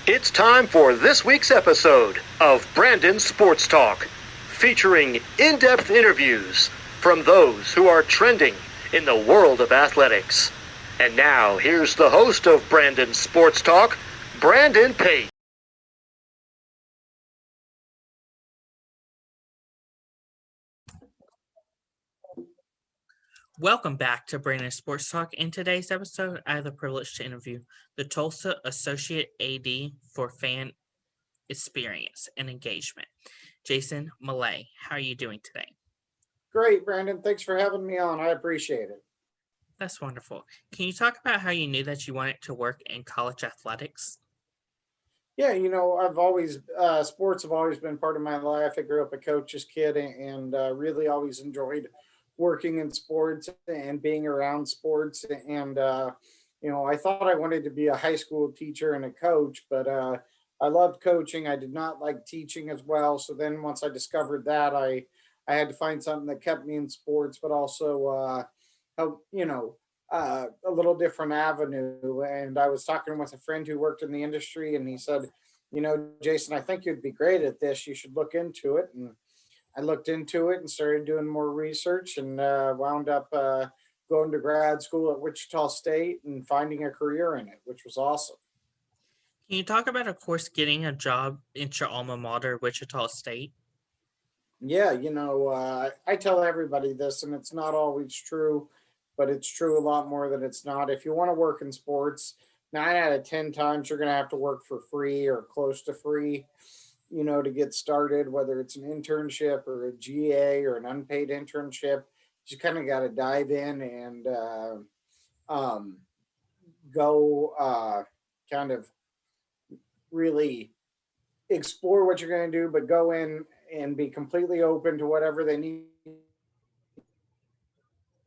It's time for this week's episode of Brandon Sports Talk, featuring in-depth interviews from those who are trending in the world of athletics. And now, here's the host of Brandon Sports Talk, Brandon Pate. Welcome back to Brandon Sports Talk. In today's episode, I have the privilege to interview the Tulsa Associate AD for Fan Experience and Engagement, Jason Malay. How are you doing today? Great, Brandon. Thanks for having me on. I appreciate it. That's wonderful. Can you talk about how you knew that you wanted to work in college athletics? Yeah, I've always, sports have always been part of my life. I grew up a coach's kid and really always enjoyed working in sports and being around sports. And, I thought I wanted to be a high school teacher and a coach, but I loved coaching. I did not like teaching as well. So then once I discovered that, I had to find something that kept me in sports, but also help, a little different avenue. And I was talking with a friend who worked in the industry, and he said, Jason, I think you'd be great at this. You should look into it. And I looked into it and started doing more research and wound up going to grad school at Wichita State and finding a career in it, which was awesome. Can you talk about, of course, getting a job at your alma mater, Wichita State? Yeah, I tell everybody this, and it's not always true, but it's true a lot more than it's not. If you want to work in sports, 9 out of 10 times you're going to have to work for free or close to free, to get started, whether it's an internship or a GA or an unpaid internship. You kind of got to dive in and um, go kind of really explore what you're going to do, but go in and be completely open to whatever they need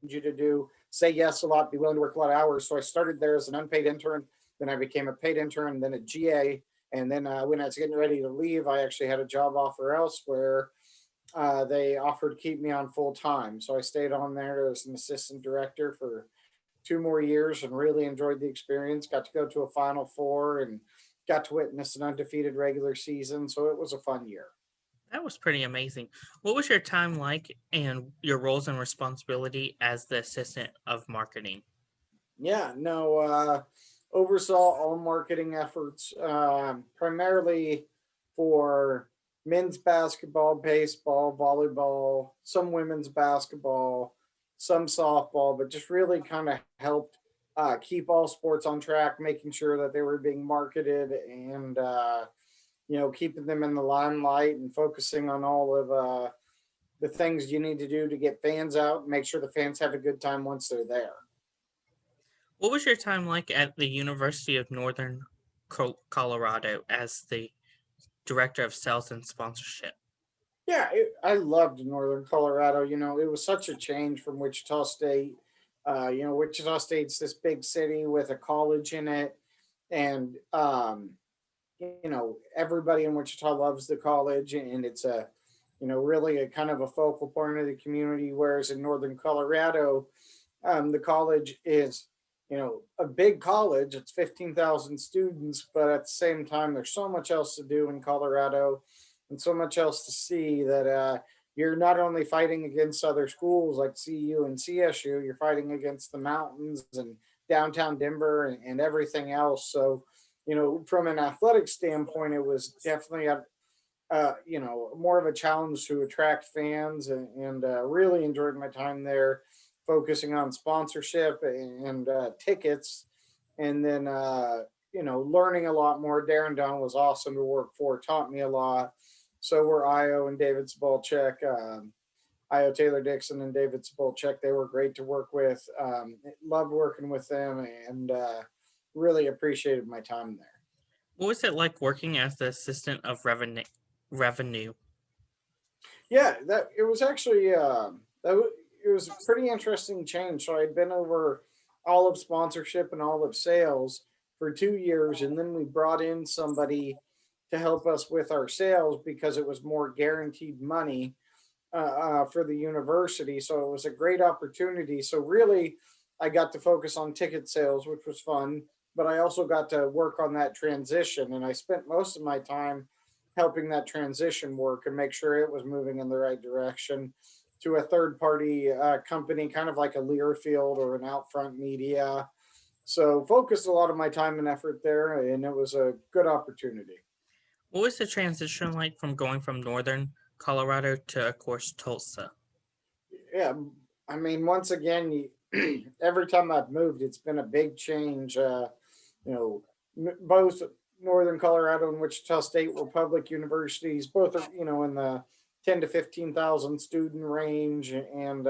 you to do. Say yes a lot, be willing to work a lot of hours. So I started there as an unpaid intern, then I became a paid intern, then a GA, and then when I was getting ready to leave, I actually had a job offer elsewhere. They offered to keep me on full time, so I stayed on there as an assistant director for 2 more years and really enjoyed the experience. Got to go to a Final Four and got to witness an undefeated regular season, so it was a fun year. That was pretty amazing. What was your time like and your roles and responsibility as the assistant of marketing? Yeah, no, oversaw all marketing efforts, primarily for men's basketball, baseball, volleyball, some women's basketball, some softball, but just really kind of helped keep all sports on track, making sure that they were being marketed and, keeping them in the limelight and focusing on all of the things you need to do to get fans out and make sure the fans have a good time once they're there. What was your time like at the University of Northern Colorado as the director of sales and sponsorship? Yeah, I loved Northern Colorado. It was such a change from Wichita State. Wichita State's this big city with a college in it, and everybody in Wichita loves the college, and it's really a kind of a focal point of the community. Whereas in Northern Colorado, the college is, a big college. It's 15,000 students, but at the same time, there's so much else to do in Colorado and so much else to see that you're not only fighting against other schools like CU and CSU, you're fighting against the mountains and downtown Denver and everything else. So, from an athletic standpoint, it was definitely more of a challenge to attract fans and really enjoyed my time there, focusing on sponsorship and tickets, and then learning a lot more. Darren Dunn was awesome to work for, taught me a lot. So were Io and David Spolchek, Io Taylor Dixon and David Spolchek. They were great to work with. Loved working with them and really appreciated my time there. What was it like working as the assistant of revenue? Yeah, that it was actually it was a pretty interesting change. So I'd been over all of sponsorship and all of sales for 2 years, and then we brought in somebody to help us with our sales because it was more guaranteed money for the university. So it was a great opportunity. So really, I got to focus on ticket sales, which was fun. but I also got to work on that transition. And I spent most of my time helping that transition work and make sure it was moving in the right direction to a third party company, kind of like a Learfield or an Outfront Media. So focused a lot of my time and effort there, and it was a good opportunity. What was the transition like from going from northern Colorado to, of course, Tulsa? Yeah, I mean, once again, every time I've moved, it's been a big change. You know, both Northern Colorado and Wichita State were public universities. Both are, in the 10 to 15,000 student range, and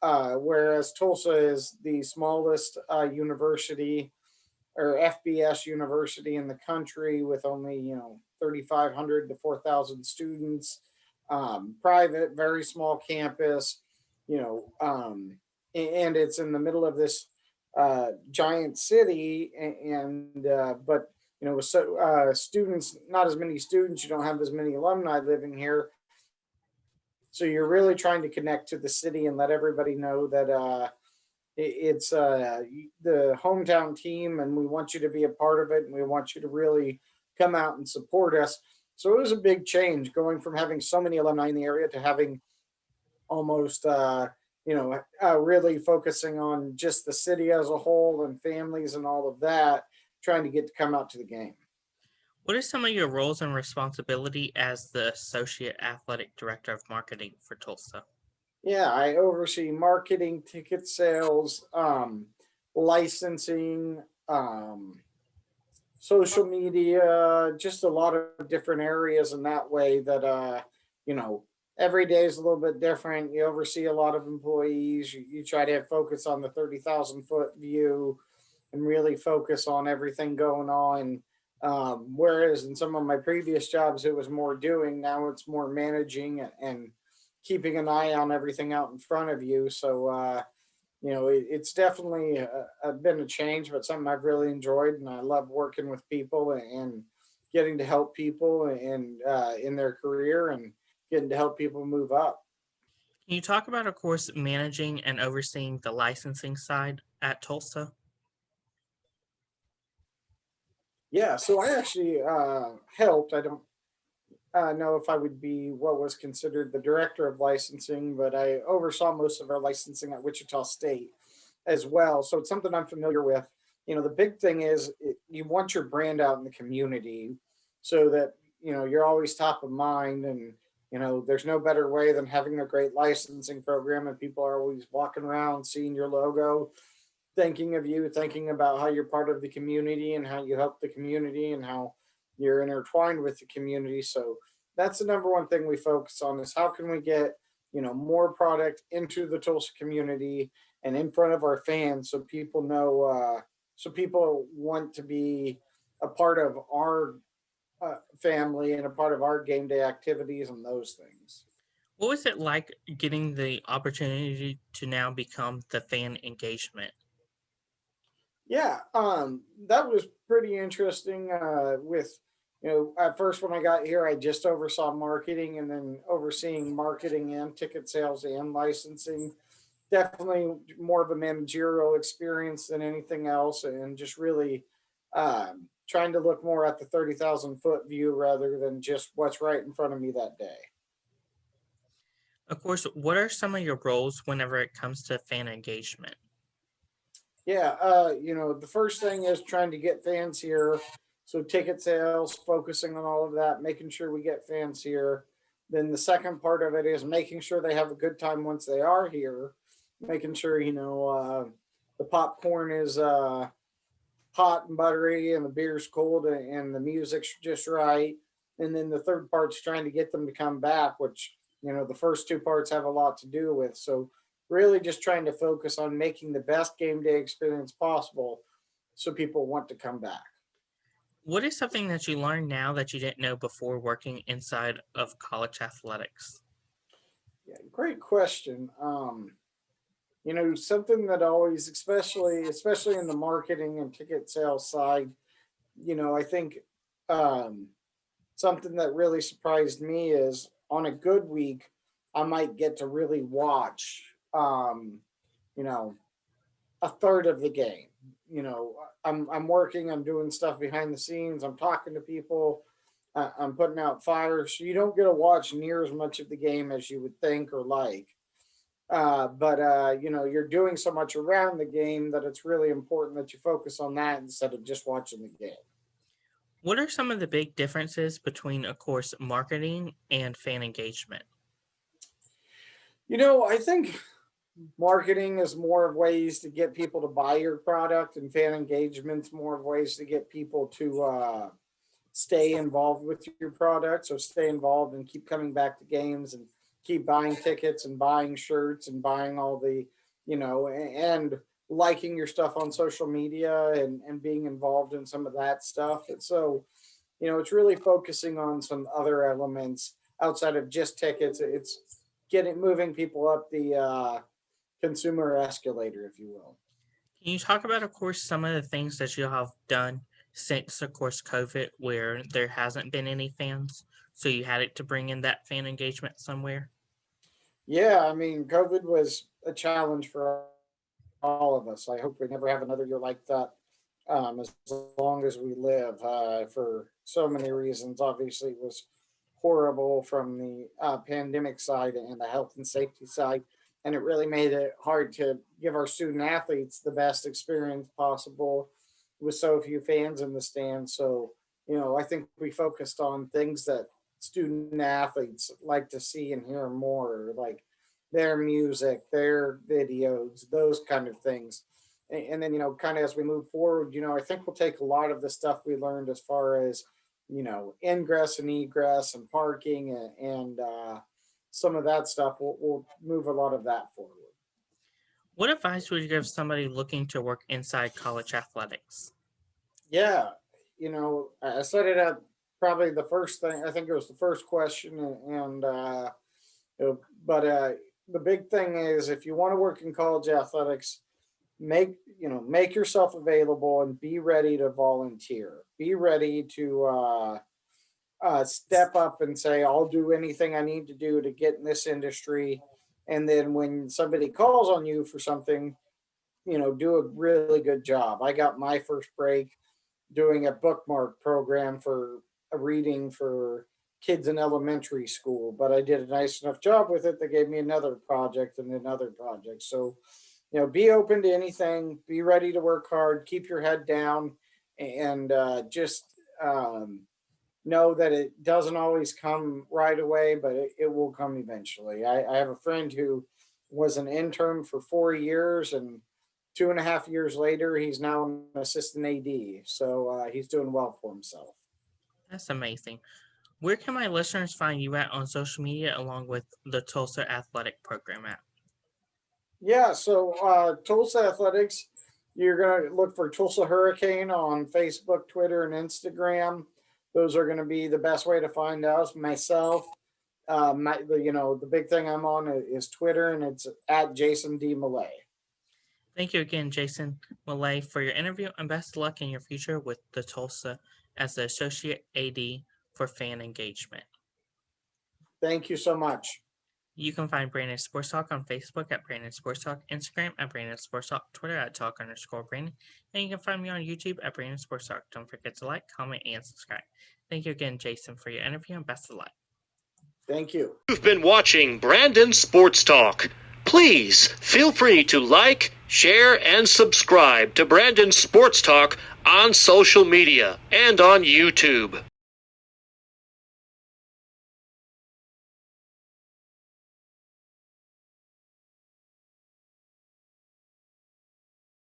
whereas Tulsa is the smallest university or FBS university in the country with only 3,500 to 4,000 students, private, very small campus, and it's in the middle of this giant city, and but with students, not as many students, you don't have as many alumni living here, so you're really trying to connect to the city and let everybody know that it's the hometown team, and we want you to be a part of it, and we want you to really come out and support us. So it was a big change going from having so many alumni in the area to having almost really focusing on just the city as a whole and families and all of that, trying to get to come out to the game. What are some of your roles and responsibility as the Associate Athletic Director of Marketing for Tulsa? Yeah, I oversee marketing, ticket sales, licensing, social media, just a lot of different areas in that way that you know, every day is a little bit different. You oversee a lot of employees. You try to have focus on the 30,000 foot view and really focus on everything going on. Whereas in some of my previous jobs, it was more doing. Now it's more managing and keeping an eye on everything out in front of you. So, it's definitely been a change, but something I've really enjoyed. And I love working with people and getting to help people and in their career and getting to help people move up. Can you talk about, of course, managing and overseeing the licensing side at Tulsa? Yeah, so I actually helped. I don't know if I would be what was considered the director of licensing, but I oversaw most of our licensing at Wichita State as well. So it's something I'm familiar with. The big thing is you want your brand out in the community so that, you're always top of mind. And, there's no better way than having a great licensing program and people are always walking around seeing your logo, thinking of you, thinking about how you're part of the community and how you help the community and how you're intertwined with the community. So that's the number one thing we focus on is how can we get, more product into the Tulsa community and in front of our fans so people know, so people want to be a part of our family and a part of our game day activities and those things. What was it like getting the opportunity to now become the fan engagement? Yeah, that was pretty interesting. With at first when I got here, I just oversaw marketing, and then overseeing marketing and ticket sales and licensing. Definitely more of a managerial experience than anything else, and just really trying to look more at the 30,000 foot view rather than just what's right in front of me that day. Of course, what are some of your roles whenever it comes to fan engagement? Yeah, the first thing is trying to get fans here. So ticket sales, focusing on all of that, making sure we get fans here. Then the second part of it is making sure they have a good time once they are here, making sure, the popcorn is hot and buttery and the beer's cold and the music's just right. And then the third part's trying to get them to come back, which, the first two parts have a lot to do with. So really just trying to focus on making the best game day experience possible so people want to come back. What is something that you learn now that you didn't know before working inside of college athletics? Yeah, great question. Something that always, especially in the marketing and ticket sales side, I think um, something that really surprised me is on a good week, I might get to really watch, you know, a third of the game. I'm working, I'm doing stuff behind the scenes, I'm talking to people, I'm putting out fires. So you don't get to watch near as much of the game as you would think or like. But you're doing so much around the game that it's really important that you focus on that instead of just watching the game. What are some of the big differences between a course marketing and fan engagement? I think marketing is more of ways to get people to buy your product, and fan engagement's more of ways to get people to stay involved with your product. So stay involved and keep coming back to games and keep buying tickets and buying shirts and buying all the, and liking your stuff on social media and being involved in some of that stuff. And so, it's really focusing on some other elements outside of just tickets. It's moving people up the consumer escalator, if you will. Can you talk about, of course, some of the things that you have done since, of course, COVID, where there hasn't been any fans? So you had it to bring in that fan engagement somewhere? Yeah, I mean, COVID was a challenge for all of us. I hope we never have another year like that as long as we live, for so many reasons. Obviously, it was horrible from the pandemic side and the health and safety side. And it really made it hard to give our student athletes the best experience possible with so few fans in the stands. So, I think we focused on things that student athletes like to see and hear more, like their music, their videos, those kind of things. And then, kind of as we move forward, I think we'll take a lot of the stuff we learned as far as, ingress and egress and parking and some of that stuff. We'll move a lot of that forward. What advice would you give somebody looking to work inside college athletics? Yeah, I said it at probably the first thing. I think it was the first question, but the big thing is if you want to work in college athletics, make yourself available and be ready to volunteer. Be ready to step up and say, I'll do anything I need to do to get in this industry. And then when somebody calls on you for something, do a really good job. I got my first break doing a bookmark program for a reading for kids in elementary school, but I did a nice enough job with it. They gave me another project and another project. So, be open to anything, be ready to work hard, keep your head down, and just know that it doesn't always come right away, but it will come eventually. I have a friend who was an intern for 4 years, and 2.5 years later, he's now an assistant AD. So he's doing well for himself. That's amazing. Where can my listeners find you at on social media along with the Tulsa Athletic Program at? Yeah, so Tulsa Athletics, you're going to look for Tulsa Hurricane on Facebook, Twitter, and Instagram. Those are going to be the best way to find us. Myself, the big thing I'm on is Twitter, and it's at Jason D. Malay. Thank you again, Jason Malay, for your interview, and best of luck in your future with the Tulsa as the Associate AD for fan engagement. Thank you so much. You can find Brandon Sports Talk on Facebook at Brandon Sports Talk, Instagram at Brandon Sports Talk, Twitter at Talk_Brandon, and you can find me on YouTube at Brandon Sports Talk. Don't forget to like, comment, and subscribe. Thank you again, Jason, for your interview, and best of luck. Thank you. You've been watching Brandon Sports Talk. Please feel free to like, share, and subscribe to Brandon Sports Talk on social media and on YouTube.